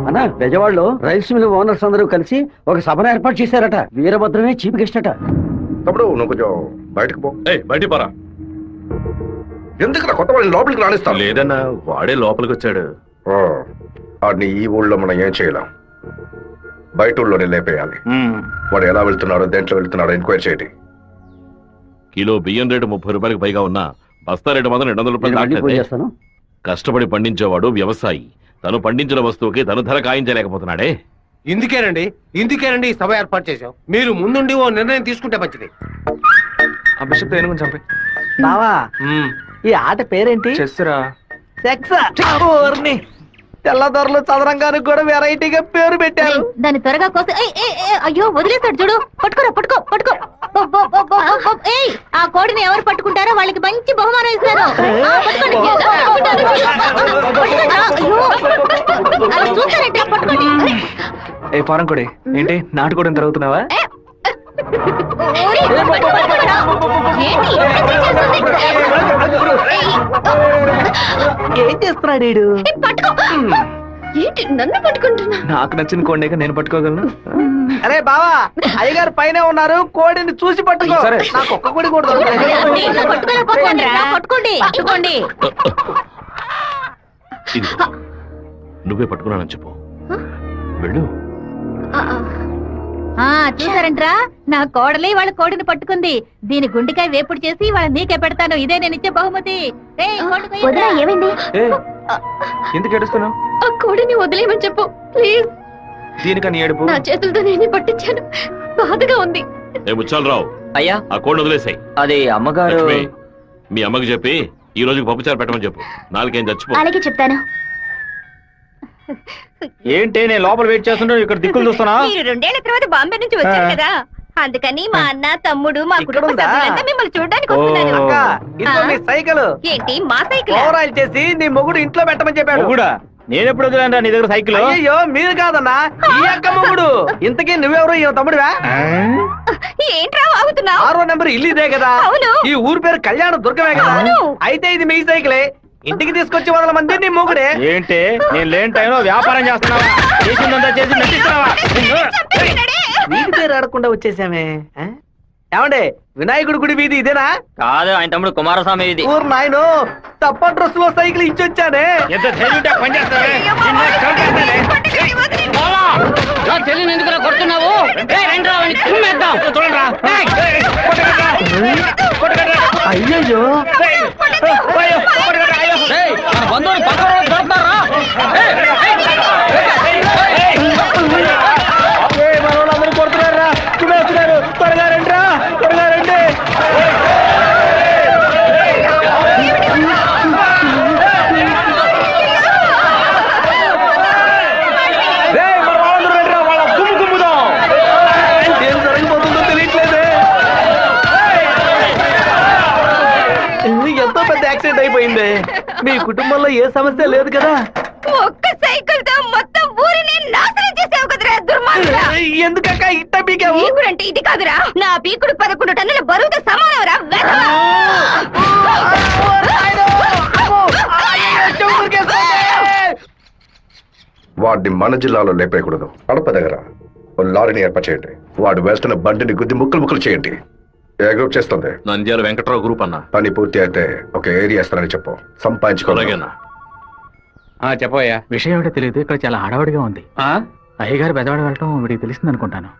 అన్నా బెజవాడలో rice mill owners అందరూ కలిసి ఒక సభను ఏర్పాటు చేశారట. వీరభద్రమే చీఫ్ గెస్ట్ అట. తమ్ముడు నువ్వు కొంచెం బయటకు పో. బయటికి పోరా. ఎందుకు కొత్త వాళ్ళని లోపలికి రాణిస్తాను? లేదన్నా వాడే లోపలికి వచ్చాడు. వాడిని ఈ ఊళ్ళో మనం ఏం చేయలేం, బయట ఊళ్ళోనే లేపేయాలి. వాడు ఎలా వెళ్తున్నాడో దేంట్లో వెళ్తున్నాడో ఎంక్వైరీ చేయండి. కిలో బియ్యం రేటు 30 రూపాయలకు పైగా ఉన్నా బస్తా రేటు మాత్రం 200 రూపాయలు. కష్టపడి పండించేవాడు వ్యవసాయి. తను పండించిన వస్తువుకి తను ధర కాయించలేకపోతున్నాడే. ఇందుకేనండి సభ ఏర్పాటు చేశాం. మీరు ముందుండి ఓ నిర్ణయం తీసుకుంటే మంచిది. ఆ బిషప్ ఏనుగుని చంపే. బావా ఈ ఆట పేరేంటి? చెస్సురా. తెల్లదొరలు చదరంగానికి కూడా వెరైటీగా పేరు పెట్టారు. దాన్ని త్వరగా కోసి అయ్యో వదిలేస్తాడు చూడు. పట్టుకోరా పట్టుకో పట్టుకో. ఆ కోడిని ఎవరు పట్టుకుంటారో వాళ్ళకి మంచి బహుమానం ఇస్తారు. చూస్తారంటే పట్టుకోండి. ఏ ఫారం కొడి ఏంటి నాటుకోవడం జరుగుతున్నావా? ఏం చేస్తున్నాడు? ఏంటి నన్ను పట్టుకుంటున్నా? నాకు నచ్చిన కోడిని నేను పట్టుకోగలను. అరే బావా అయ్యగారు పైన ఉన్నారు, కోడిని చూసి పట్టుకో. సరే. నాకు ఒక్క కోడి కూడా పట్టుకోండి పట్టుకోండి. నువ్వే పట్టుకున్నానని చెప్పు. వెళ్ళు. చూసారంట్రా నా కోడలి వాళ్ళ కోడిని పట్టుకుంది. దీని గుండెకాయ వేపుడు చేసి వాళ్ళ నీకే పెడతాను. ఇదే నేను ఇచ్చే బహుమతి. ఏమైంది? ఎందుకు ఏడుస్తున్నావు? ఆ కోడిని వదిలేయమని చెప్పు ప్లీజ్. దీనికని ఏడుపు? నా చేతులతో నేనే పట్టించాను, బాధగా ఉంది. ముచ్చాలరావు అయ్యా ఆ కోడిని వదిలేసాయి. అది అమ్మగారు. మీ అమ్మకి చెప్పి ఈ రోజుకి పప్పుచారు పెట్టమని చెప్పు. నాలుగేం చచ్చిపో. అలాగే చెప్తాను. ఏంటి నేను లోపల వెయిట్ చేస్తుంటే ఇక్కడ దిక్కులు చూస్తున్నా? మీరు 2 ఏళ్ల తర్వాత బాంబే నుంచి వచ్చారు కదా, అందుకని మా అన్న తమ్ముడు మా కుటుంబ సభ్యులంతా మిమ్మల్ని చూడడానికి వస్తున్నారు. సైకిల్ ఏంటి మా సైకిల్? ఓవరాల్ చేసి నీ మొగుడు ఇంట్లో పెట్టమని చెప్పాడు. కూడా నేను ఎప్పుడు వదిలేంరా నీ దగ్గర సైకిల్? అయ్యో మీరు కాదన్నా, ఈ అక్క మొగుడు. ఇంతకీ నువ్వెవరు? ఈ తమ్ముడివా? ఏంట్రా వాగుతున్నావు? 6వ నెంబర్ ఇల్లు ఇదే కదా? అవును. ఈ ఊరు పేరు కళ్యాణ దుర్గమే కదా? అయితే ఇది మీ సైకిలే. ఇంటికి తీసుకొచ్చి 100 మంది నీ మొగుడే. ఏంటి నేను లేని టైంలో వ్యాపారం చేస్తున్నావా? చేసిందంతా చేసి నటిస్తున్నావా? వీడి పేరు ఆడకుండా వచ్చేసామే. ఏమండే వినాయకుడి గుడి వీధి ఇదేనా? కాదు, ఆయన తమ్ముడు కుమారస్వామి ఇది. ఊరు నాయను తప్ప డ్రెస్ లో సైకిల్ ఇచ్చొచ్చానే. ఎంత తెలివితే పని చేస్తావే? తెలియని ఎందుకు కొడుతున్నావు? అయ్యయ్యో బంధువులు పక్కన దొరుకుతారా? మనోళ్ళందరూ కొడుతున్నారా? వస్తున్నారు, త్వరగా రండి, త్వరగా రండి. ఏం జరగబోతుందో తెలియట్లేదే. ఎంతో పెద్ద యాక్సిడెంట్ అయిపోయింది. మీ కుటుంబంలో ఏ సమస్య లేదు కదా? ఒక్క సైకిల్ తో మొత్తం ఊరిని నాశనం చేసావు కదరా దుర్మార్గుడా. ఎందుకక్క ఇట్ట పీకావు? పీకుడంటే ఇది కాదురా, నా పీకుడు 11 టన్నుల బరువుతో సమానవరా. వాడిని మన జిల్లాలో లేపేయకూడదు. కడప దగ్గర లారీని ఏర్పాటు చేయండి. వాడు వేస్తున్న బండిని గుద్ది ముక్కలు ముక్కలు చేయండి. ఏ గ్రూప్ చేస్తుంది? నంద్యాల వెంకట్రావు గ్రూప్ అన్న. పని పూర్తి అయితే ఒక ఏరియా ఇస్తానని చెప్పు. సంపాదించుకోలేనా? చెప్పయ్యా. విషయం ఏమిటో తెలియదు, ఇక్కడ చాలా హడావుడిగా ఉంది. అయ్యగారు బెదవాడ వెళ్ళటం వీడికి తెలిసింది అనుకుంటాను.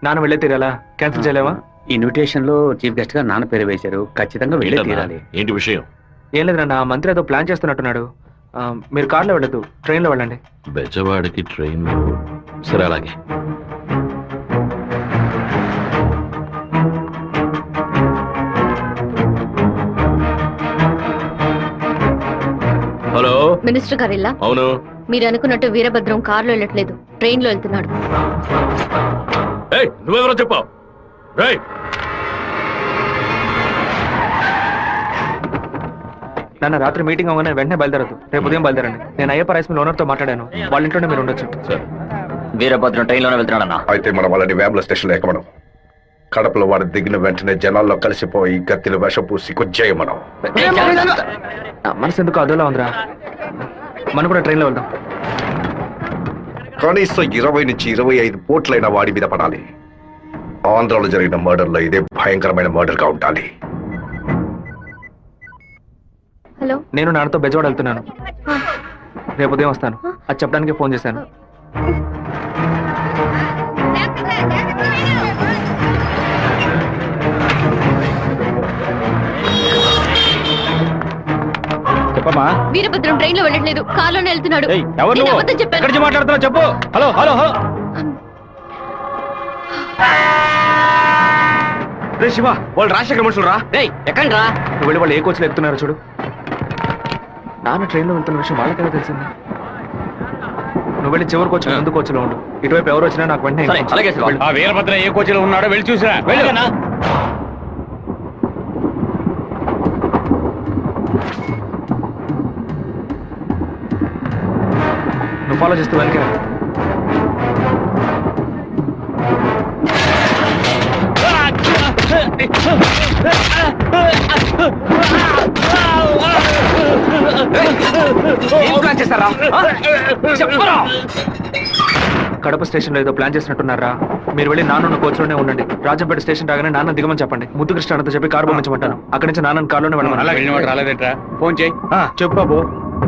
నాన్న వెళ్ళే తీరాలా? క్యాన్సిల్ చేయలేవా? ఇన్విటేషన్ లో చీఫ్ గెస్ట్ గా నాన్న పేరు వేశారు, ఖచ్చితంగా వెళ్ళే తీరాలి. ఏంటి విషయం? ఏం లేదన్నా, మంత్రి ఏదో ప్లాన్ చేస్తున్నట్టున్నాడు. మీరు కార్లో వెళ్ళదు, ట్రైన్లో వెళ్ళండి. బెజవాడికి ట్రైన్? సరే అలాగే. హలో మినిస్టర్ గారు ఇలా? అవును. మీరు అనుకున్నట్టు వీరభద్రం కారులో వెళ్ళట్లేదు, ట్రైన్ లో వెళ్తున్నాడు. నువ్వెవరో చెప్పావు? నాన్న రాత్రి మీటింగ్ అవగానే వెంటనే బయలుదేరదు, రేపు ఉదయం బయలుదేరండి. నేను అయ్యప్ప రైస్ మిల్ ఓనర్ తో మాట్లాడాను, వాళ్ళ ఇంట్లోనే మీరు ఉండొచ్చు. వీరభద్రం ట్రైన్ లోనే వెళ్తున్నాడన్నా. అయితే మనం వాళ్ళని వేముల స్టేషన్ లో ఎక్కమనం. కడపలో వాడు దిగిన వెంటనే జనాల్లో కలిసిపోయి గత్తిని విషపూసి కొచ్చేయమనం. మనసు ఎందుకు అదోలా ఉందిరా, మనం కూడా ట్రైన్లో వెళ్దాం. కనీసం 20 నుంచి 25 పోట్లైన వాడి మీద పడాలి. ఆంధ్రాలో జరిగిన మర్డర్లో ఇదే భయంకరమైన మర్డర్ గా ఉండాలి. హలో, నేను నాన్నతో బెజవాడ వెళ్తున్నాను. రేపు ఉదయం వస్తాను. అది చెప్పడానికి ఫోన్ చేశాను. చెప్పమ్మా. వీరభద్రం ట్రైన్ లో వెళ్ళట్లేదు, కారులోనే వెళ్తున్నాడు. ఏయ్, ఎవరు నేను నువ్వు? అబద్ధం చెప్పాను. ఎక్కడి నుంచి మాట్లాడుతున్నావు చెప్పు. Hello hello hello. రే శివ, వాళ్ళు రాజశేఖర్ మనుషులు రా. ఎక్కడ రా? నువ్వు వెళ్ళి వాళ్ళు ఏ కోచ్లో ఎక్కుతున్నారో చూడు. నాన్న ట్రైన్లో వెళ్తున్న విషయం వాళ్ళకెలా తెలిసింది? నువ్వు వెళ్ళి చివరి కోచ్ ముందు కోచ్లో ఉండు. ఇటువైపు ఎవరు వచ్చినా నాకు వెంటనే inform చేయి. అలాగే వెళ్ళు. ఆ వీరభద్ర ఏ కోచ్లో ఉన్నాడో వెళ్ళి చూసిరా. వెళ్ళనా? నువ్వు ఫాలో చేస్తూ వెనక కడప స్టేషన్ లో ఏదో ప్లాన్ చేసినట్టున్నారా? మీరు వెళ్ళి నాన్న కోచ్లోనే ఉండండి. రాజంపేట స్టేషన్ రాగానే నాన్న దిగమని చెప్పండి. ముద్దు కృష్ణ అంతా చెప్పి కారు పంపించమంటాను. అక్కడి నుంచి నాన్న కారులోనే వెళ్ళమని. రాలేదేట్రా? ఫోన్ చేయి. చెప్పు బాబు.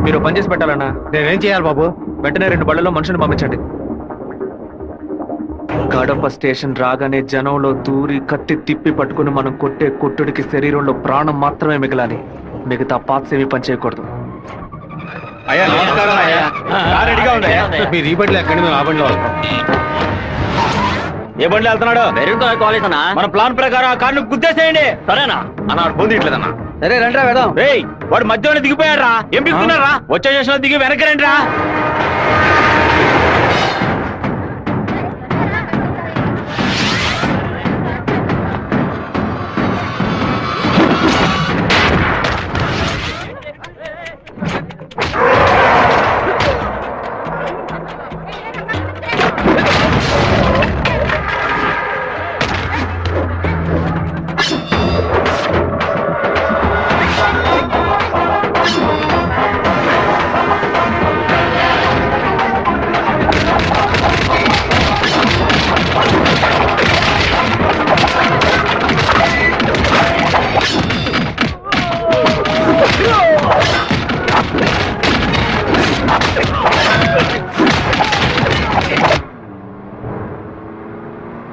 మీరు పని చేసి పెట్టాలన్నా. నేనేం చేయాలి బాబు? వెంటనే 2 బళ్ళలో మనుషులు పంపించండి. కడప స్టేషన్ రాగానే జనంలో దూరి కత్తి తిప్పి పట్టుకుని మనం కొట్టే కొట్టుడికి శరీరంలో ప్రాణం మాత్రమే మిగలాలి. మిగతా పాత్స్ ఏమీ పని చేయకూడదు. అయ్యా నమస్కారం అయ్యా. కార్ రెడీగా ఉంది. మీరు ఈ బండిలో ఎక్కడి మేము ఆ బండిలో వస్తాం. ఏ బండి వెళ్తున్నాడు? మన ప్లాన్ ప్రకారం ఆ కార్ను గుద్దేసేయండి. సరేనా? అన్నాడు పొందిట్లేదన్నా. సరే రండి వెళ్దాం. రేయ్, వాడు మధ్యలో దిగిపోయాడు రా. ఏం దిగుతున్నారా? వచ్చే స్టేషన్ లో దిగి వెనక్కి రండి రా.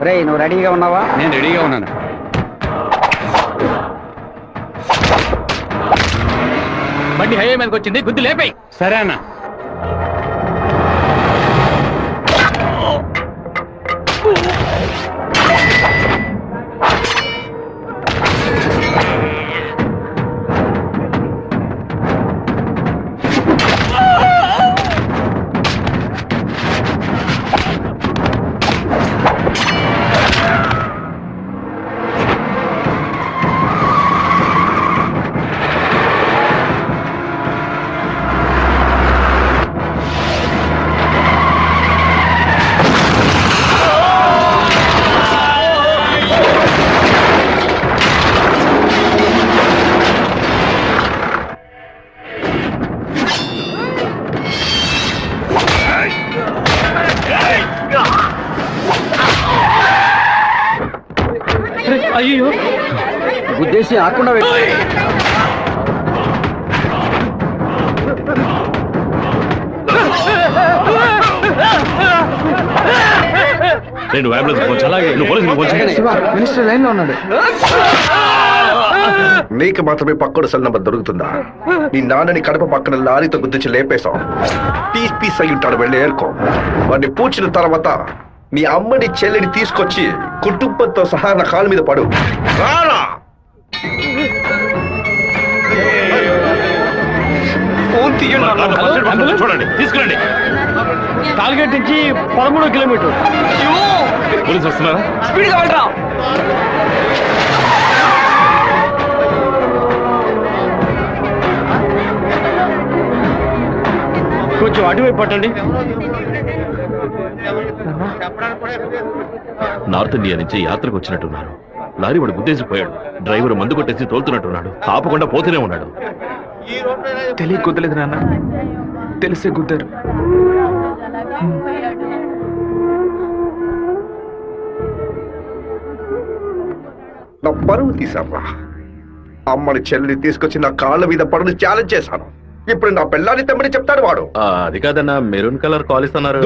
రేయ్, నువ్వు రెడీగా ఉన్నావా? నేను రెడీగా ఉన్నాను. బండి హైవే మీదకి వచ్చింది, గుద్దు లేపేయ్. సరే అన్న. అయ్యో, గుద్దేసి ఆకుండా నేను అంబులెన్స్ ఫోన్ చేయాలి. నువ్వు పోలీసులకు ఫోన్ చేయాలి. మినిస్టర్ లైన్ లో ఉన్నాడు. నీకు మాత్రమే పక్కడు సెల్ నంబర్ దొరుకుతుందా? నీ నాన్నని కడప పక్కన లారీతో గుర్తించి లేపేశాం. పీస్ పీస్ అయి ఉంటాడు. వెళ్ళి ఏర్కో. వాడిని పూడ్చిన తర్వాత నీ అమ్మని చెల్లిని తీసుకొచ్చి కుటుంబంతో సహా నా కాలు మీద పడు. రారా! ఫోన్ తీయండి. చూడండి, తీసుకురండి. టార్గెట్ నుంచి 13 కిలోమీటర్. పోలీసు వస్తున్నారా? స్పీడ్గా వెళ్ళరా. కొంచెం అటువైపు పట్టండి. నార్త్ ఇండియా నుంచి యాత్రకు వచ్చినట్టున్నారు. లారీ వాడు గుద్దేసిపోయాడు. డ్రైవర్ మందు కొట్టేసి తోలుతున్నట్టున్నాడు. ఆపకుండా పోతూనే ఉన్నాడు. తెలియ గుద్దలేదు నాన్న, తెలిసే గుద్దారు. నా పరువు తీశారా? అమ్మని చెల్లిని తీసుకొచ్చి నా కాళ్ళ మీద పడుని ఛాలెంజ్ చేశాను. ఇప్పుడు నా పిల్లాన్ని తెమ్మని చెప్తాడు వాడు. అది కాదన్నా, మెరూన్ కలర్ కాల్ ఇస్తున్నారు.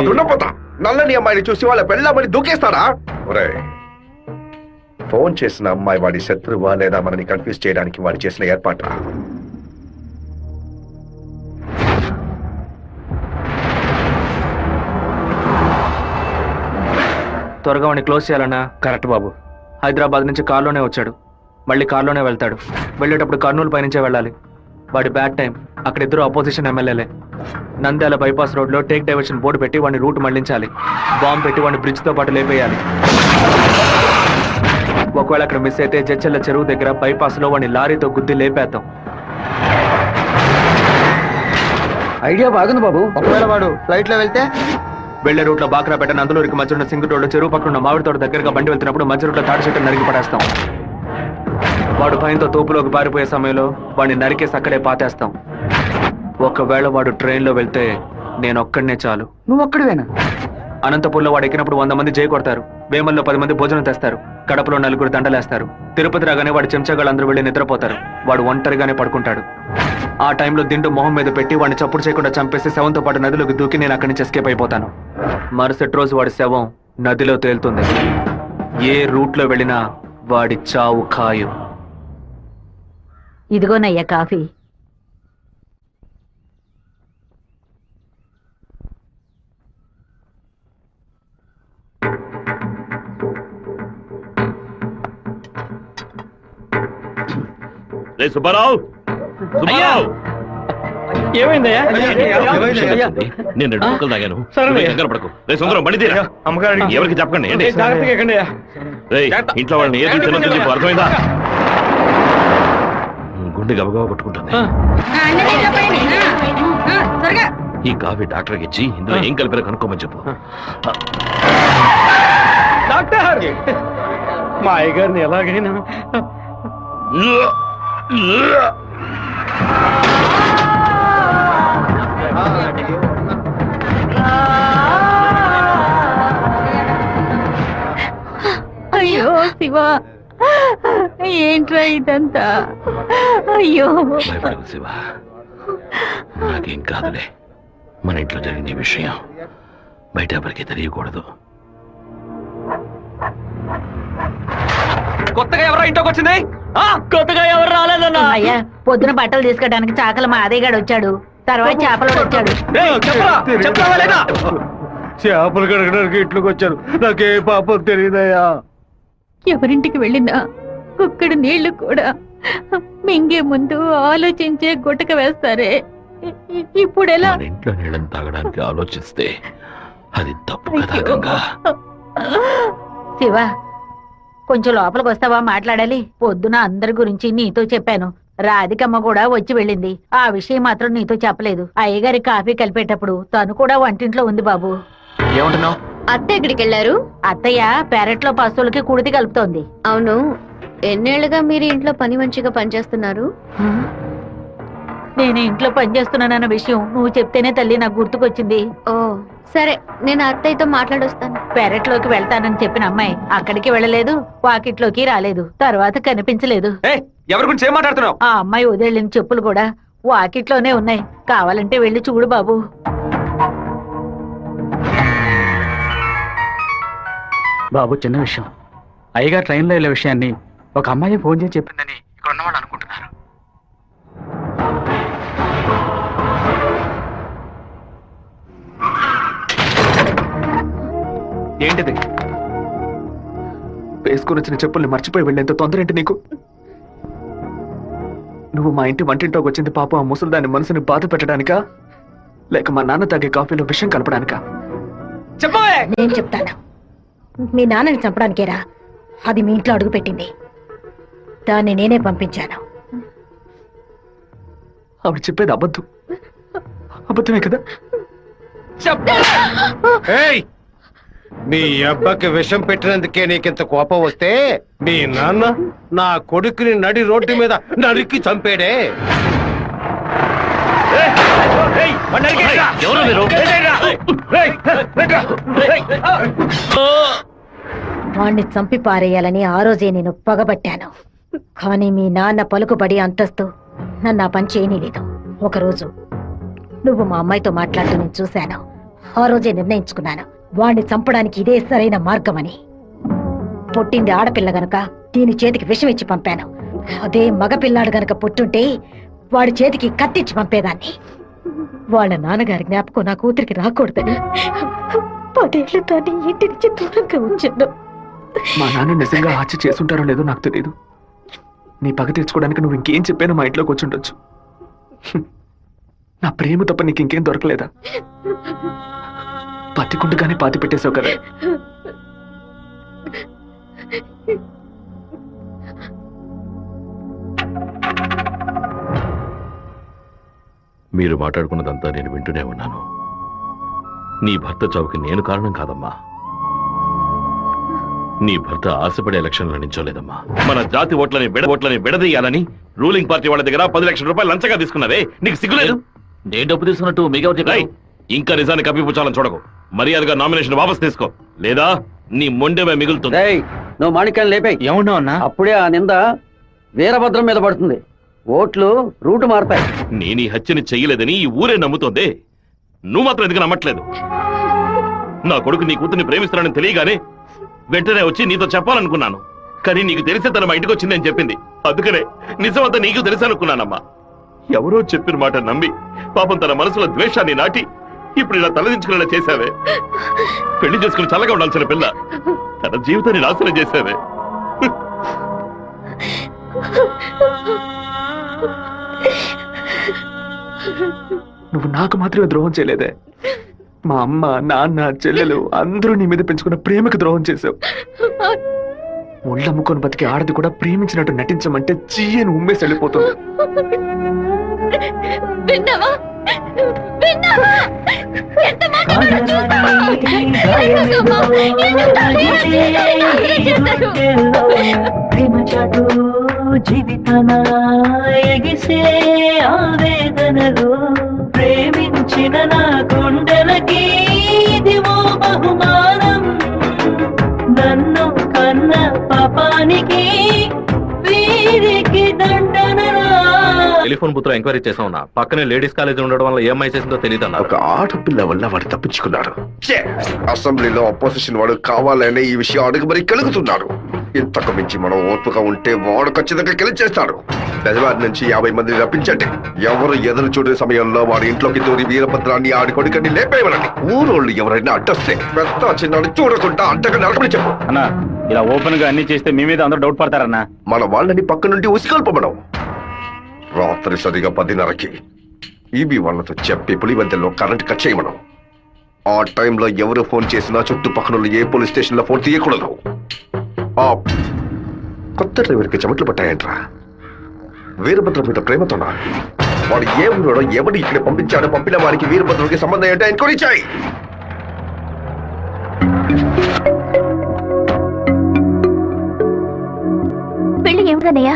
దున్నపోతా నల్లని అమ్మాయిని చూసి వాళ్ళ పెళ్ళామని దూకేస్తాడా? ఒరే, ఫోన్ చేసిన అమ్మాయి వాడి శత్రువా లేదా మనని కన్ఫ్యూజ్ చేయడానికి వాడు చేసిన ఏర్పాట్రా. త్వరగా వాడిని క్లోజ్ చేయాలన్నా. కరెక్ట్ బాబు. హైదరాబాద్ నుంచి కార్లోనే వచ్చాడు, మళ్ళీ కార్లోనే వెళ్తాడు. వెళ్ళేటప్పుడు కర్నూలు పైనుంచే వెళ్ళాలి. వాడి బ్యాడ్ టైం. అక్కడ ఇద్దరు అపోజిషన్ ఎమ్మెల్యేలే. నంద్యాల బైపాస్ రోడ్లో టేక్ డైవర్షన్ బోర్డు పెట్టి వాడిని రూట్ మళ్లించాలి. బాంబు పెట్టి వాడిని బ్రిడ్జ్తో పాటు లేపేయాలి. ఒకవేళ అక్కడ మిస్ అయితే జడ్చెల్ల చెరువు దగ్గర బైపాస్లో వాడిని లారీతో గుద్ది లేపేద్దాం. ఐడియా బాగుంది బాబు. ఒకవేళ వాడు ఫ్లైట్ లో వెళ్తే వెళ్లే రూట్లో బాక్రాపేట నందులూరికి మధ్య ఉన్న సింగు రోడ్డు చెరువు పక్కన ఉన్న మామిడి తోట దగ్గరగా బండి వెళ్తున్నప్పుడు మధ్య రూట్లో తాడి చెట్టు నరికి పడేస్తాం. వాడు భయంతో తోపులోకి పారిపోయే సమయంలో వాడిని నరికేసి అక్కడే పాతేస్తాం. ఒకవేళ వాడు ట్రైన్లో వెళ్తే నేను ఒక్కడనే చాలు. నువ్వు ఒక్కడివేనా? అనంతపూర్లో వాడు ఎక్కినప్పుడు 100 మంది జై కొడతారు. వేమల్లో 10 మంది భోజనం తెస్తారు. కడపలో 4 దండలేస్తారు. తిరుపతి రాగానే వాడి చెంచాగాళ్ళందరూ వెళ్ళి నిద్రపోతారు. వాడు ఒంటరిగానే పడుకుంటాడు. ఆ టైంలో దిండు మొహం మీద పెట్టి వాడిని చప్పుడు చేయకుండా చంపేసి శవంతో పాటు నదిలోకి దూకి నేను అక్కడి నుంచి ఎస్కేప్ అయిపోతాను. మరుసటి రోజు వాడి శవం నదిలో తేలుతుంది. ఏ రూట్లో వెళ్ళినా వాడి చావు ఖాయం. ఇదిగోనయ్యా కాఫీ. రే సుబ్బారావు, సుబ్బారావు! ఏమైందయ్యా? నేను 2 ముక్కలు తాగాను. సరే. నువ్వు కంగారు పడకు. రే సుందరం, బండి తీరా. అమ్మగారికి ఎవరికి చెప్పకండి. ఏంటి? జాగ్రత్తగా ఎక్కండి. రేయ్, ఇంట్లో వాళ్ళని ఏది తినొద్దు చెప్పు, అర్థమైందా? గుండె గబగబా కొట్టుకుంటుంది. ఈ కాఫీ డాక్టర్కి ఇచ్చి ఇందులో ఏం కలిపారో కనుక్కోమని చెప్పు. డాక్టర్, మా అయ్యగారిని ఎలాగైనా అయ్యో శివ, ఏంట్రా ఇదంతా? అయ్యో భయపడకు శివ, నాకేం కాదులే. మన ఇంట్లో జరిగిన ఈ విషయం బయట ఎవరికి తెలియకూడదు. కొత్తగా ఎవరో ఇంట్లోకి వచ్చింది? కొత్తగా ఎవరు రాలేదన్నా. అయ్యా, పొద్దున బట్టలు తీసుకోవడానికి చాకల మా అదేగాడు వచ్చాడు. తర్వాత చేపలు వచ్చాడు. చెప్తావా లేదా? చేపలు కడగడానికి ఇంట్లోకి వచ్చారు. నాకే పాపం తెలియదయ్యా. ఎవరింటికి వెళ్ళినా కుక్కడ నీళ్లు కూడా మింగే ముందు ఆలోచించే గుట్టక వేస్తారే. ఇప్పుడు ఎలా? మన ఇంట్లో నీళ్ళని తాగడానికి ఆలోచిస్తే అది తప్పు కదా గంగా. శివ, కొంచెం లోపలికి వస్తావా? మాట్లాడాలి. పొద్దున అందరి గురించి నీతో చెప్పాను. రాధికమ్మ కూడా వచ్చి వెళ్ళింది. ఆ విషయం మాత్రం నీతో చెప్పలేదు. అయ్యగారి కాఫీ కలిపేటప్పుడు తను కూడా వంటింట్లో ఉంది బాబు. ఏమంటున్నావు? అత్త ఎక్కడికి వెళ్ళారు? అత్తయ్య పెరట్లో పశువులకి కుడితి కలుపుతోంది. అవును, ఎన్నేళ్లుగా మీరు ఇంట్లో పని మంచిగా పనిచేస్తున్నారు? నేను ఇంట్లో పనిచేస్తున్నానన్న విషయం నువ్వు చెప్తేనే తల్లి నాకు గుర్తుకొచ్చింది. ఓ సరే, నేను అత్తయ్యతో మాట్లాడొస్తాను. పెరట్లోకి వెళ్తానని చెప్పిన అమ్మాయి అక్కడికి వెళ్ళలేదు, వాకిట్లోకి రాలేదు, తర్వాత కనిపించలేదు. ఎవరి గురించి ఏం మాట్లాడుతున్నావు? ఆ అమ్మాయి వదిలిన చెప్పులు కూడా వాకిట్లోనే ఉన్నాయి. కావాలంటే వెళ్ళి చూడు బాబు. బాబు, చిన్న విషయం. అయ్యగారు ట్రైన్లో వెళ్ళే విషయాన్ని ఒక అమ్మాయి ఫోన్ చేసి చెప్పిందని ఇక్కడ ఉన్నవాళ్ళు అనుకుంటున్నారు. ఏంటిది? వేసుకుని వచ్చిన చెప్పుల్ని మర్చిపోయి వెళ్ళేంత తొందర ఏంటి నీకు? నువ్వు మా ఇంటి వంటింట్లోకి వచ్చింది పాప ఆ ముసలిదాని మనసుని బాధ పెట్టడానికా, లేక మా నాన్న తాగే కాఫీలో విషయం కలపడానికా? చెప్పవే. నేను చెప్తాను. మీ నాన్నని చంపడానికేరా అది మీ ఇంట్లో అడుగు పెట్టింది. దాన్ని నేనే పంపించాను. ఆవిడ చెప్పేది అబద్ధం. అబద్ధమే కదా? ఏయ్, నీ అబ్బకి విషం పెట్టినందుకే నీకింత కోపం వస్తే నీ నాన్న నా కొడుకుని నడి రోడ్డు మీద నరికి చంపాడే. ఎవరు మీరు? వాణ్ణి చంపి పారేయాలని ఆ రోజే నేను పగబట్టాను. కానీ మీ నాన్న పలుకుబడి అంతస్తు నన్ను ఆ పని చేయనీలేదు. ఒకరోజు నువ్వు మా అమ్మాయితో మాట్లాడుతూ నేను చూశాను. ఆ రోజే నిర్ణయించుకున్నాను, వాణ్ణి చంపడానికి ఇదే సరైన మార్గమని. పుట్టింది ఆడపిల్ల గనక దీని చేతికి విషం ఇచ్చి పంపాను. అదే మగపిల్లాడు గనక పుట్టుంటే వాడి చేతికి కత్తిచ్చి పంపేదాన్ని. వాళ్ళ నాన్నగారి జ్ఞాపకం నా కూతురికి రాకూడదని 10 ఏళ్లు దాన్ని ఇంటి నుంచి దూరంగా ఉంచాను. మా నాన్న నిజంగా హత్య చేసుంటారో లేదో నాకు తెలియదు. నీ పగ తీర్చుకోవడానికి నువ్వు ఇంకేం చెప్పానో మా ఇంట్లోకి వచ్చి ఉండొచ్చు. నా ప్రేమ తప్ప నీకు ఇంకేం దొరకలేదా? పత్తికుంటగానే పాతి పెట్టేశావు కదా. మీరు మాట్లాడుకున్నదంతా నేను వింటూనే ఉన్నాను. నీ భర్త చావుకి నేను కారణం కాదమ్మా. నీ భర్త ఆశపడే ఎలక్షన్లో నించోలేదమ్మా. మన జాతి ఓట్లని విడదీయాలని రూలింగ్ పార్టీ వాళ్ళ దగ్గర 10 లక్షల రూపాయలు లంచగా తీసుకున్నావే, నీకు సిగ్గులేదు? నేను డబ్బు తీసుకున్నట్టు మీకు ఇంకా నిజాన్ని కప్పిపుచ్చాలని చూడకు. మర్యాదగా నామినేషన్ వాపస్ తీసుకో, లేదా నీ మొండెమే మిగులుతుంది. నువ్వు మాణిక్యాన్ని లేపే. ఏమన్నా ఉన్నా అప్పుడే ఆ నింద వీరభద్రం మీద పడుతుంది. ఓట్లు రూటు మారుతాయి. నేను ఈ హత్యని చెయ్యలేదని ఈ ఊరే నమ్ముతోంది. నువ్వు మాత్రం ఎందుకు నమ్మట్లేదు? నా కొడుకు నీ కూతుర్ని ప్రేమిస్తున్నానని తెలియగానే వెంటనే వచ్చి నీతో చెప్పాలనుకున్నాను. కానీ నీకు తెలిసే తన మా ఇంటికి వచ్చిందని చెప్పింది. అందుకనే నిజమంతా నీకు తెలుసనుకున్నానమ్మా. ఎవరో చెప్పిన మాట నమ్మి పాపం తన మనసులో ద్వేషాన్ని నాటి ఇప్పుడు ఇలా తలదించుకునేలా చేశావే. పెళ్లి చేసుకుని చల్లగా ఉండాల్సిన పిల్ల తన జీవితాన్ని నాశనం చేశావే. నువ్వు నాకు మాత్రమే ద్రోహం చేయలేదే, మా అమ్మ, నాన్న, చెల్లెలు అందరూ నీ మీద పెంచుకున్న ప్రేమకు ద్రోహం చేశావు. ఒళ్ళమ్ముకొని బతికి ఆడది కూడా ప్రేమించినట్టు నటించమంటే చీయని ఉమ్మేసి వెళ్ళిపోతుంది. జీవితన ఎగిసే ఆవేదనలో ప్రేమించిన నా గుండెలకి ఇదివో బహుమానం. నన్ను కన్న పాపానికి వీరికి దండనరా. టెలిఫోన్ బూత్ లో ఎంక్వైరీ చేసా ఉన్నా. పక్కనే లేడీస్ కాలేజ్ ఉండడం వల్ల ఏమై చేసిందో తెలియదు అన్న. ఒక ఆడపిల్ల వల్ల వాడు తప్పించుకున్నాడు. అసెంబ్లీలో అపోజిషన్ వాడు కావాలనే ఈ విషయం అడుగు మరి కలుగుతున్నాడు. ఇంతకు మించి మనం ఓర్పుగా ఉంటే వాడు ఖచ్చితంగా గెలిచేస్తాడు. పెదవారి నుంచి 50 మందిని రప్పించండి. ఎవరు ఎదురు చూడే సమయంలో వాడి ఇంట్లోకి దూరి వీరభద్రాన్ని ఆడి కొడుకని లేపేయమనండి. ఊరోళ్ళు ఎవరైనా అడ్డొస్తే పెద్ద చిన్న చూడకుండా అడ్డగా నడపని చెప్పు. అన్నా, ఇలా ఓపెన్ గా అన్ని చేస్తే మీ మీద అందరూ డౌట్ పడతారన్నా. మన వాళ్ళని పక్క నుండి ఉసిగొల్పమనం. రాత్రి సరిగా 10:30కి ఈబీ వాళ్ళతో చెప్పి పులివెందుల్లో కరెంట్ కట్ చేయమనం. ఆ టైంలో ఎవరు ఫోన్ చేసినా చుట్టుపక్కల ఏ పోలీస్ స్టేషన్ లో ఫోన్ తీయకూడదు. ఆ కొత్త డ్రైవర్కి చెమట్లు పట్టాయంట్రా. వీరభద్రం మీద ప్రేమతోనా? వాడు ఏ ఊరోడో ఎవడు ఇక్కడ పంపించాడో పంపిన వారికి వీరభద్రుడికి సంబంధం ఏంటో ఎంక్వైరీ చేయి. పెళ్లి ఏమిటన్నయ్యా?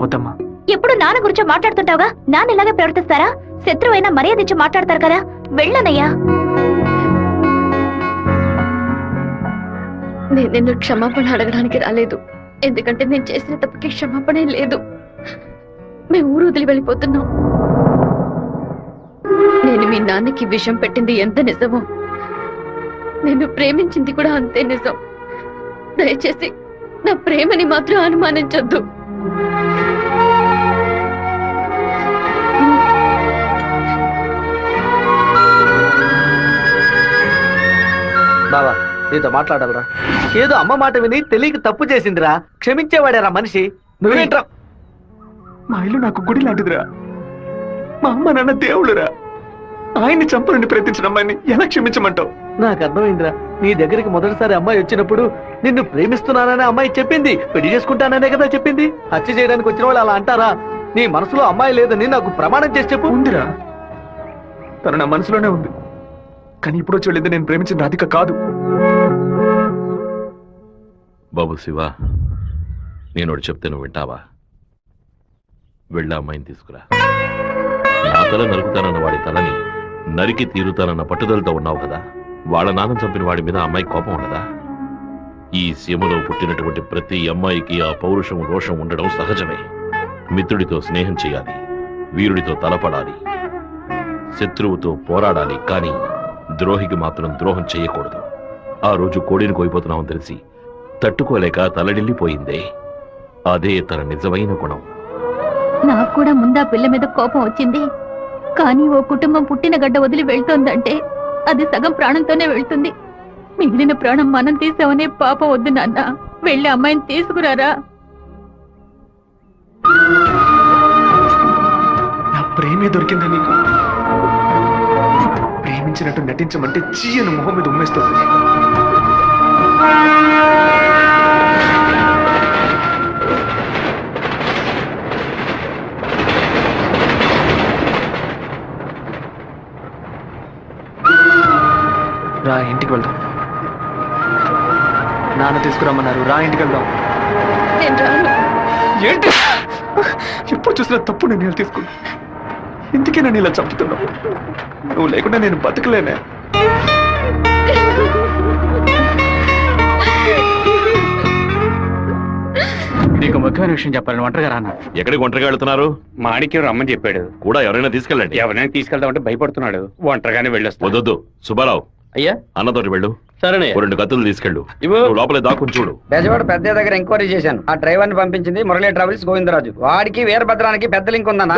వద్దమ్మా. ఎప్పుడు నాన్న గురించి మాట్లాడుతుంటావుగా, నాన్న ఇలాగే ప్రవర్తిస్తారా? శత్రువైనా మర్యాద ఇచ్చి మాట్లాడతారు కదా, వెళ్ళనయ్యా. నేను నిన్ను క్షమాపణ అడగడానికి రాలేదు. ఎందుకంటే నేను చేసిన తప్పుకి క్షమాపణ లేదు. మేము ఊరు వదిలి వెళ్ళిపోతున్నాం. నేను మీ నాన్నకి విషం పెట్టింది ఎంత నిజమో, నేను ప్రేమించింది కూడా అంతే నిజం. దయచేసి నా ప్రేమని మాత్రం అనుమానించొద్దు. బావా, నీతో మాట్లాడాలరా. ఏదో అమ్మ మాట విని తెలియక తప్పు చేసిందిరా. క్షమించేవాడేరా మనిషి. నువ్వేంట్రా? మా ఇల్లు నాకు గుడి లాంటిదిరా. మా అమ్మ నాన్న దేవుడురా. ఆయన్ని చంపనుండి ప్రయత్నించిన అమ్మాయిని ఎలా క్షమించమంటావు? నాకు అర్థమైందిరా. నీ దగ్గరికి మొదటిసారి అమ్మాయి వచ్చినప్పుడు నిన్ను ప్రేమిస్తున్నాననే అమ్మాయి చెప్పింది. పెళ్లి చేసుకుంటాననే కదా చెప్పింది. హత్య చేయడానికి వచ్చిన వాళ్ళు అలా అంటారా? నీ మనసులో అమ్మాయి లేదని నాకు ప్రమాణం చేసి చెప్పు. ఉందిరా, తను నా మనసులోనే ఉంది. కానీ ఇప్పుడు వచ్చి వెళ్ళింది నేను ప్రేమించిన రాధిక కాదు. బాబు శివ, నేను చెప్తే నువ్వు వింటావా? వెళ్ళి అమ్మాయిని తీసుకురా. నా తల నరుకుతానన్న వాడి తలని నరికి తీరుతానన్న పట్టుదలతో ఉన్నావు కదా. వాళ్ళ నాన్న చంపిన వాడి మీద అమ్మాయి కోపం ఉండదా? ఈ సీమలో పుట్టినటువంటి ప్రతి అమ్మాయికి ఆ పౌరుషం రోషం ఉండడం సహజమే. మిత్రుడితో స్నేహం చేయాలి, వీరుడితో తలపడాలి, శత్రువుతో పోరాడాలి, కానీ ద్రోహికి మాత్రం ద్రోహం చేయకూడదు. ఆ రోజు కోడిని కోయిపోతున్నామని తెలిసి తట్టుకోలేక తలడిల్లిపోయిందే, అదే తన నిజమైన గుణం. నాకు కూడా ముందా పిల్ల మీద కోపం వచ్చింది. కానీ ఓ కుటుంబం పుట్టిన గడ్డ వదిలి వెళ్తోందంటే అది సగం ప్రాణంతోనే వెళ్తుంది. మిగిలిన ప్రాణం మనం తీసామనే పాపం వద్దు నాన్న. వెళ్ళి అమ్మాయిని తీసుకురారా. నా ప్రేమే దొరికిందా నీకు? ప్రేమించినట్టు నటించమంటే చీయను మొహం మీద ఉమ్మేస్తుంది. రా ఇంటికి వెళ్దాం. నాన్న తీసుకురమ్మన్నారు, రా ఇంటికి వెళ్దాం. నేను రాను. ఏంటి ఎప్పుడు చూసినా తప్పు నేను తీసుకున్నా. ఇందుకే నన్ను ఇలా చంపుతున్నావు. నువ్వు లేకుండా నేను బతకలేనే. నీకు ముఖ్యమైన విషయం చెప్పాలని ఒంటరిగా రానా? ఎక్కడికి ఒంటరిగా వెళ్తున్నారు? మాణిక్యం రమ్మని చెప్పాడు. కూడా ఎవరైనా తీసుకెళ్ళండి. ఎవరైనా తీసుకెళ్దామంటే భయపడుతున్నాడు. ఒంటరిగానే వెళ్ళొస్తా. వద్దొద్దు, సుబ్బారావు అయ్యా అన్నతోటి వెళ్ళు. సరేనే. 2 కత్తులు తీసుకెళ్ళు. నువ్వు లోపలే దాక్కుని చూడు. బెజవాడ పెద్ద దగ్గర ఎంక్వైరీ చేశాను. ఆ డ్రైవర్ ని పంపించింది మురళీ ట్రావెల్స్ గోవిందరాజు. వాడికి వీరభద్రానికి పెద్ద లింక్ ఉందన్నా.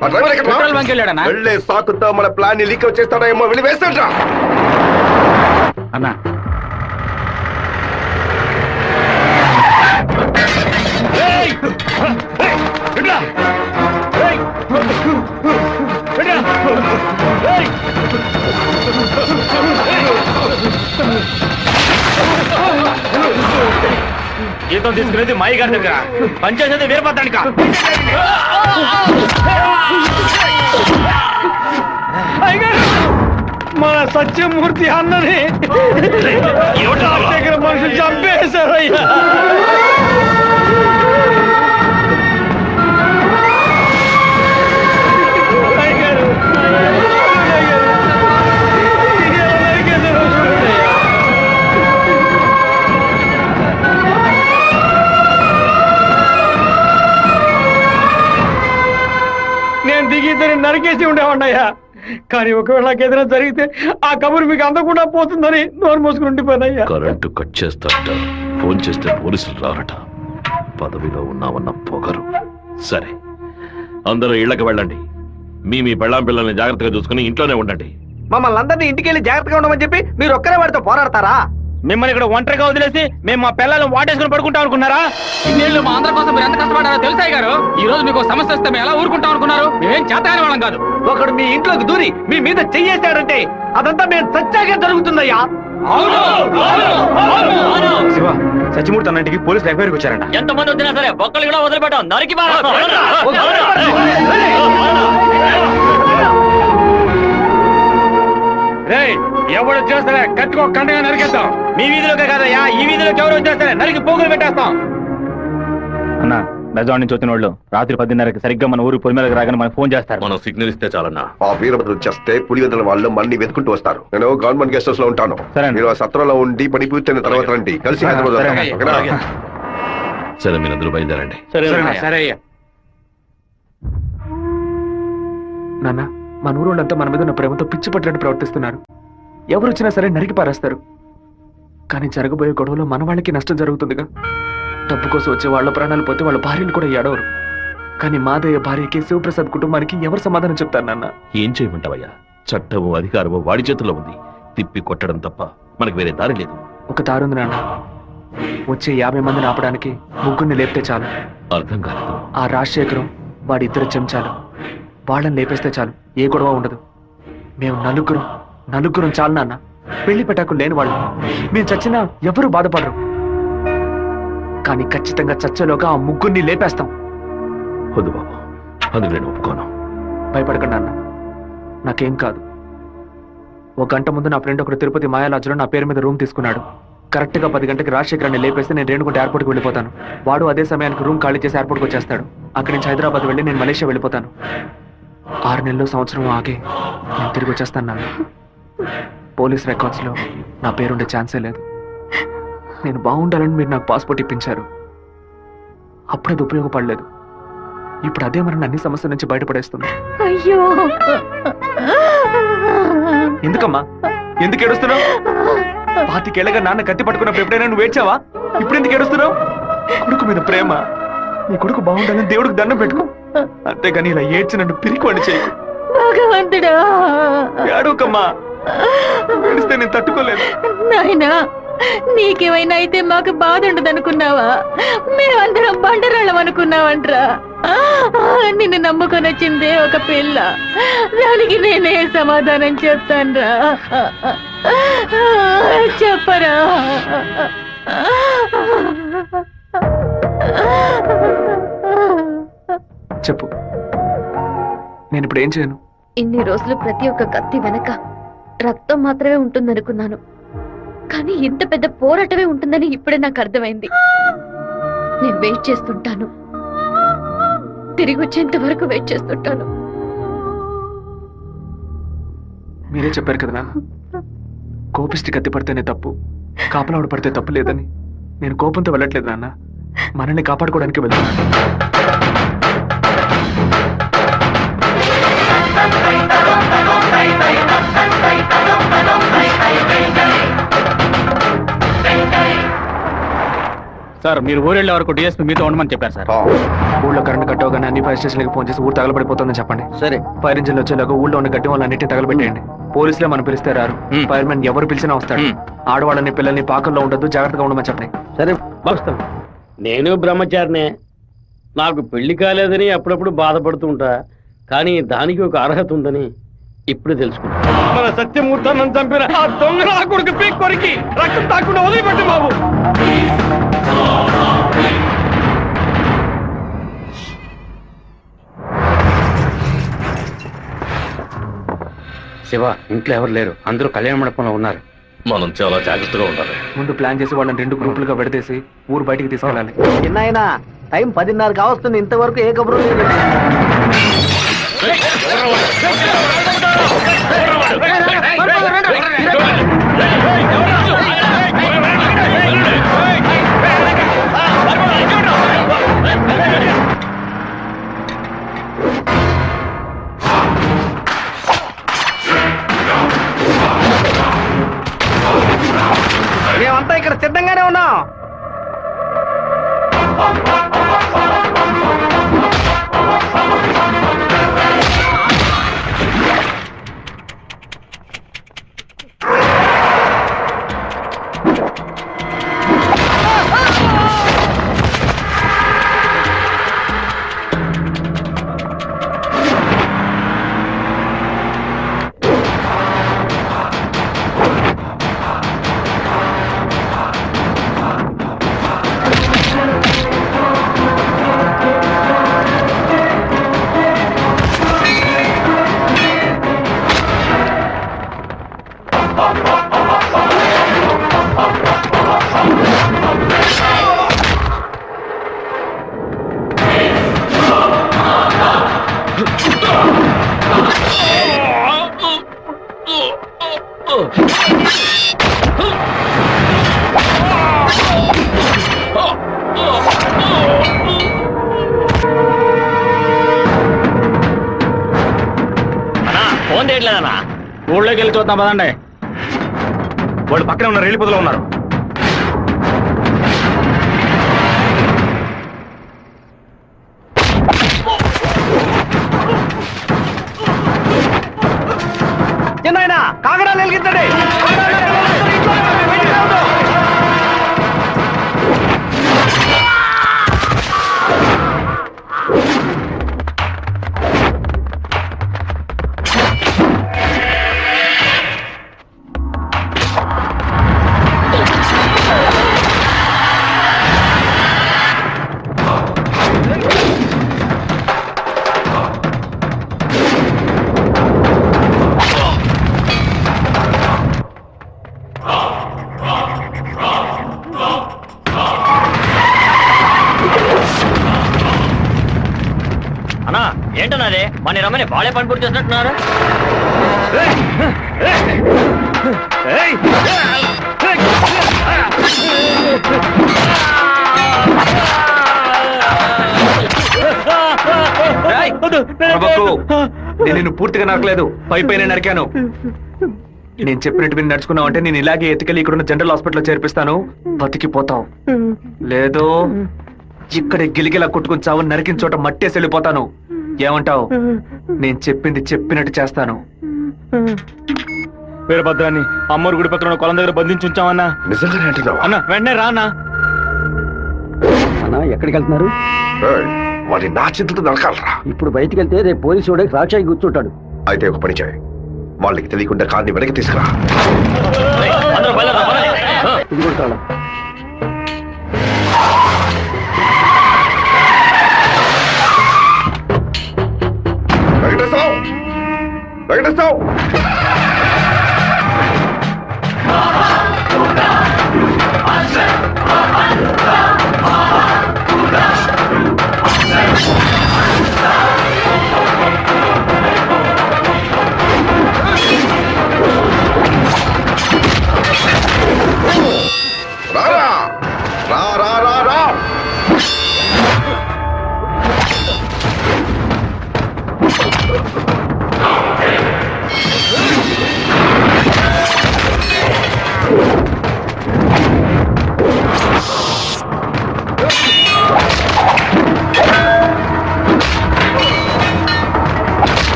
పెట్రోల్ బంక్ వెళ్ళాడనా? వెళ్ళే సాకుతో మన ప్లాన్ ని లీక్ చేస్తాడేమో, వెళ్ళి వేస్తాడ్రా. అన్నా జీతం తీసుకునేది మాయి గారి దగ్గర, పనిచేసేది వీరభద్రానిక. మన సత్యమూర్తి అన్నని దగ్గర మనుషులు చంపేశారయ్యా. నేను దిగి నరికేసి ఉండేవాడినయ్యా. కానీ ఒకవేళ నాకు ఏదైనా జరిగితే ఆ కబురు మీకు అందకుండా పోతుందని నోరు మూసుకుని ఉండిపోయినయ్యా. కరెంటు కట్ చేస్తారట, ఫోన్ చేస్తే పోలీసులు రారట. పదవిలో ఉన్నామన్న పొగరు. సరే, అందరూ ఇళ్లకు వెళ్ళండి. మీ పెళ్ళాం పిల్లల్ని జాగ్రత్తగా చూసుకుని ఇంట్లోనే ఉండండి. మమ్మల్ని అందరినీ ఇంటికి వెళ్ళి జాగ్రత్తగా ఉండమని చెప్పి మీరు ఒక్కరే వాడితో పోరాడతారా? మిమ్మల్ని ఇక్కడ ఒంటరిగా వదిలేసి మేము మా పిల్లలను వాటేసుకుని పడుకుంటాం అనుకున్నారా? ఇన్నేళ్ళు మా అందరి కోసం మీరు ఎంత కష్టపడారో తెలుసాయి గారు. ఈ రోజు మీకు సమస్య వస్తే మేము ఎలా ఊరుకుంటాం అనుకున్నారు? మేమేం చేతగాని వాళ్ళం కాదు. ఒకడు మీ ఇంట్లోకి దూరి మీ మీద చెయ్యేశాడంటే అదంతా మేము సత్యాగా జరుగుతుందయ్యా. శివ, సత్యమూర్తి అన్నింటికి పోలీసులు ఎంక్వైరీకి వచ్చారంట. ఎంతమంది వచ్చినా సరే ఒక్కళ్ళు కూడా వదిలిపెట్టాం. నరికి ఎవరు వచ్చేస్తారే కత్తికో కండగా నరికేస్తాం. మీ వీధిలోకే కాదయ్యా, ఈ వీధిలోకి ఎవరు వచ్చేస్తారే నరికి పోగులు పెట్టేస్తాం. అన్న, బెజవాడ నుంచి వచ్చిన వాళ్ళు రాత్రి 10:30కి సరిగ్గా మన ఊరు పొలిమేరకు రాగానే మనకు ఫోన్ చేస్తారు. మనం సిగ్నల్ ఇస్తే చాలన్నా. ఆ వీరభద్రుడు చేస్తే పులివెందుల వాళ్ళు మన్ని వెతుకుంటూ వస్తారు. నేను గవర్నమెంట్ గెస్ట్ హౌస్ లో ఉంటాను. సరే. మీరు ఆ సత్రంలో ఉండి పని పూర్తయిన తర్వాత రండి, కలిసి హైదరాబాద్ సరే. వద్దాం. ఓకేనా? సరే, మీరందరూ బయలుదేరండి. సరే అయ్యా. నాన్న, మన ఊరోళ్ళంతా మన మీద ఉన్న ప్రేమతో పిచ్చి పట్టినట్టు ప్రవర్తిస్తున్నారు. ఎవరు వచ్చినా సరే నరికి పారేస్తారు. కానీ జరగబోయే గొడవలో మన వాళ్ళకి నష్టం జరుగుతుందిగా. డబ్బు కోసం వచ్చే వాళ్ళ ప్రాణాలు పోతే వాళ్ళ భార్యలు కూడా ఏడవరు. కానీ మాదయ్య భార్యకి శివప్రసాద్ కుటుంబానికి ఎవరు సమాధానం చెప్తారు నాన్న? ఏం చేయమంటావయ్యా? చట్టము అధికారము వాడి చేతుల్లో ఉంది. తిప్పి కొట్టడం తప్ప మనకు వేరే దారి లేదు. ఒక దారుంది నాన్న. వచ్చే 50 మందిని ఆపడానికి ముగ్గురిని లేపితే చాలు. అర్థం కాలేదు. ఆ రాజశేఖరం వాడి 2 చెంచాలు వాళ్ళని లేపేస్తే చాలు, ఏ గొడవ ఉండదు. మేము నలుగురం చాలు నాన్న. పెళ్లి పెట్టాకు లేని వాళ్ళు. మేము చచ్చినా ఎవరు బాధపడరు. కానీ ఖచ్చితంగా చచ్చేలోగా ఆ ముగ్గురిని లేపేస్తాం. వద్దు బాబు, అందుకు నేను ఒప్పుకోను. భయపడకండి అన్న, నాకేం కాదు. 1 గంట ముందు నా ఫ్రెండ్ ఒకడు తిరుపతి మాయాలాజ్లో నా పేరు మీద రూమ్ తీసుకున్నాడు. కరెక్ట్గా 10 గంటకి రాజశేఖరాన్ని లేపేస్తే నేను రేణుగుంట ఎయిర్పోర్ట్కి వెళ్ళిపోతాను. వాడు అదే సమయానికి రూమ్ ఖాళీ చేసి ఎయిర్పోర్ట్కి వచ్చేస్తాడు. అక్కడి నుంచి హైదరాబాద్ వెళ్ళి నేను మలేషియా వెళ్ళిపోతాను. 6 నెలలు సంవత్సరం ఆగే నేను తిరిగి వచ్చేస్తాను నాన్న. పోలీస్ రికార్డ్స్లో నా పేరుండే ఛాన్సే లేదు. నేను బాగుండాలని మీరు నాకు పాస్పోర్ట్ ఇప్పించారు. అప్పుడు అది ఉపయోగపడలేదు. ఇప్పుడు అదే మరి అన్ని సమస్యల నుంచి బయటపడేస్తుంది. అయ్యో, ఎందుకమ్మా ఎందుకు ఏడుస్తున్నావు? 25 ఏళ్ళగా నాన్న కత్తి పట్టుకున్నప్పుడు ఎప్పుడైనా నువ్వు ఏడ్చావా? ఇప్పుడు ఎందుకు ఏడుస్తున్నావు? కొడుకు మీద ప్రేమ. నీ కొడుకు బాగుండాలని దేవుడికి దండం పెట్టుకో, అంతేగాని ఇలా ఏడ్చి నన్ను పిరికివాణ్ణి చేయకు. భగవంతుడా, ఏడవకమ్మా, ఏడిస్తే నేను తట్టుకోలేదు. నాయనా, నీకేమైనా అయితే మాకు బాధ ఉండదనుకున్నావా? మేమందరం బండరాళ్ళం అనుకున్నావంట్రా. నిన్ను నమ్ముకొని వచ్చిందే ఒక పిల్ల, దానికి నేనే సమాధానం చెప్తాన్రా. చెప్పరా? చెప్పు, నేను ఇప్పుడు ఏం చేయను? ఇన్ని రోజులు ప్రతి ఒక్క కత్తి వెనక రక్తం మాత్రమే ఉంటుందనుకున్నాను, కానీ ఇంత పెద్ద పోరాటమే ఉంటుందని ఇప్పుడే నాకు అర్థమైంది. నేను వెయిట్ చేస్తుంటాను, తిరిగి వచ్చేంత వరకు వెయిట్ చేస్తుంటాను. మీరే చెప్పారు కదా నాన్న, కోపిష్టి కత్తి పడితేనే తప్పు, కాపలావిడ పడితే తప్పు లేదని. నేను కోపంతో వెళ్ళట్లేదు నాన్న, మనల్ని కాపాడుకోవడానికి వెళ్తున్నాను. సార్, మీరు ఊరెళ్ళే వరకు డిఎస్పీ మీతో ఉండమని చెప్పారు సార్. ఊళ్ళో కరెంట్ కట్ అవగానే అన్ని ఫైర్ స్టేషన్లకు ఫోన్ చేసి ఊరు తగలబడిపోతుందని చెప్పండి. సరే. ఫైర్ ఇంజిన్ వచ్చేలాగా ఊళ్ళో ఉన్న గడ్డి వాళ్ళన్నింటినీ తగలబెట్టేయండి. పోలీసులే మనం పిలిస్తే రారు, ఫైర్ మ్యాన్ ఎవరు పిలిచినా వస్తాడు. ఆడవాళ్ళని పిల్లల్ని పాకల్లో ఉండొద్దు, జాగ్రత్తగా ఉండమని చెప్పండి. సరే. నేను బ్రహ్మచారినే. నాకు పెళ్లి కాలేదని అప్పుడప్పుడు బాధపడుతూ ఉంటా, కానీ దానికి ఒక అర్హత ఉందని ఇప్పుడు తెలుసుకున్నా. మన సత్యమూర్తాన్ని చంపిన ఆ దొంగ నా కొడుకు పీక్ కొరికి రక్తం తాకుండా వదిలిపెట్టు బాబు. శివ, ఇంట్లో ఎవరు లేరు, అందరూ కళ్యాణ మండపంలో ఉన్నారు. మనం చాలా జాగ్రత్తగా ఉండాలి. ముందు ప్లాన్ చేసి వాళ్ళని 2 గ్రూపులుగా విడదీసి ఊరు బయటికి తీసుకెళ్ళాలి. చిన్నాయన, టైం 10:30 కావస్తుంది, ఇంతవరకు ఏ కబురు లేదు. మేమంతా ఇక్కడ సిద్ధంగానే ఉన్నాం. ఫోన్ చేయట్లేదన్నా? ఊళ్ళోకి వెళ్ళి చూద్దాం పదండి. వాళ్ళు పక్కనే ఉన్న రైలు పొదలో ఉన్నారు. చిన్నాయన, కాగడాలు వెలిగించండి. అన్నా, ఏంటన్నది? మన రమ్మని బాలే పని పూర్తి చేస్తున్నట్టున్నారు. ప్రభకు, నేను నిన్ను పూర్తిగా నరకలేదు, పై పైన నరికాను. నేను చెప్పినట్టు మీరు నడుచుకున్నావు అంటే నేను ఇలాగే ఎత్తుకెళ్ళి ఇక్కడున్న జనరల్ హాస్పిటల్లో చేర్పిస్తాను, బతికిపోతావు. లేదు ఇక్కడ గిలిగిలా కొట్టుకుని చావు, నరికిన చోట మట్టేసి వెళ్ళిపోతాను. ఏమంటావు? నేను చెప్పింది చెప్పినట్టు చేస్తాను. వీరభద్రాన్ని అమ్మోరు గుడి పక్కన కొలం దగ్గర బంధించి ఉంచామన్నా. నిజంగానే అంటున్నావా? అన్న వెంటనే రా అన్నా. అన్నా ఎక్కడికి వెళ్తున్నారు? వాడి నా చేతులతో నరకాలరా. ఇప్పుడు బయటికి వెళ్తే రేపు పోలీసు వాడే రాక్షాయి కూర్చుంటాడు. అయితే ఒక పని చేయి, వాళ్ళకి తెలియకుండా కార్ని వెనక్కి తీసుకురా. ఇది కూడా కావాలా? వెంకటేశ్వర, వెంకటేశ్వర, రారా, రా రా రా రా.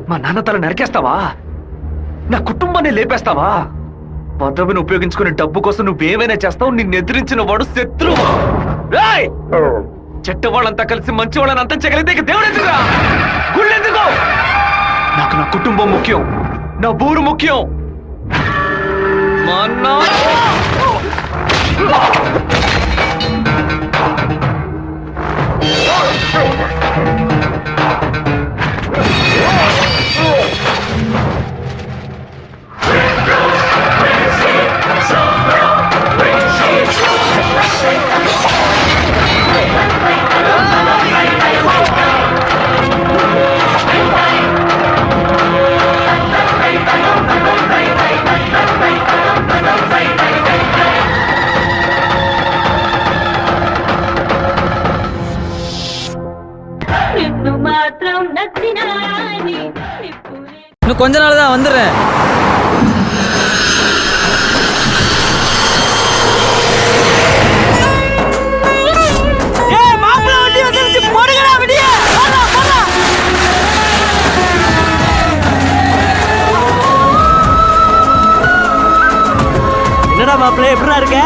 మా నాన్న తల నరికేస్తావా? నా కుటుంబాన్ని లేపేస్తావా? పదవిని ఉపయోగించుకునే డబ్బు కోసం నువ్వేమైనా చేస్తావు. నిన్ను ఎదిరించిన వాడు శత్రువు. చెట్ట వాళ్ళంతా కలిసి మంచి వాళ్ళని అంతం చేయగలిగితే ఇక దేవుడు ఎందుకురా? గుళ్ళెందుకు? నాకు నా కుటుంబం ముఖ్యం, నా ఊరు ముఖ్యం. మా இன்னும் கொஞ்ச நாள் தான் வந்துடுறேன். என்னடா மாப்பிள்ளை எப்படிடா இருக்க?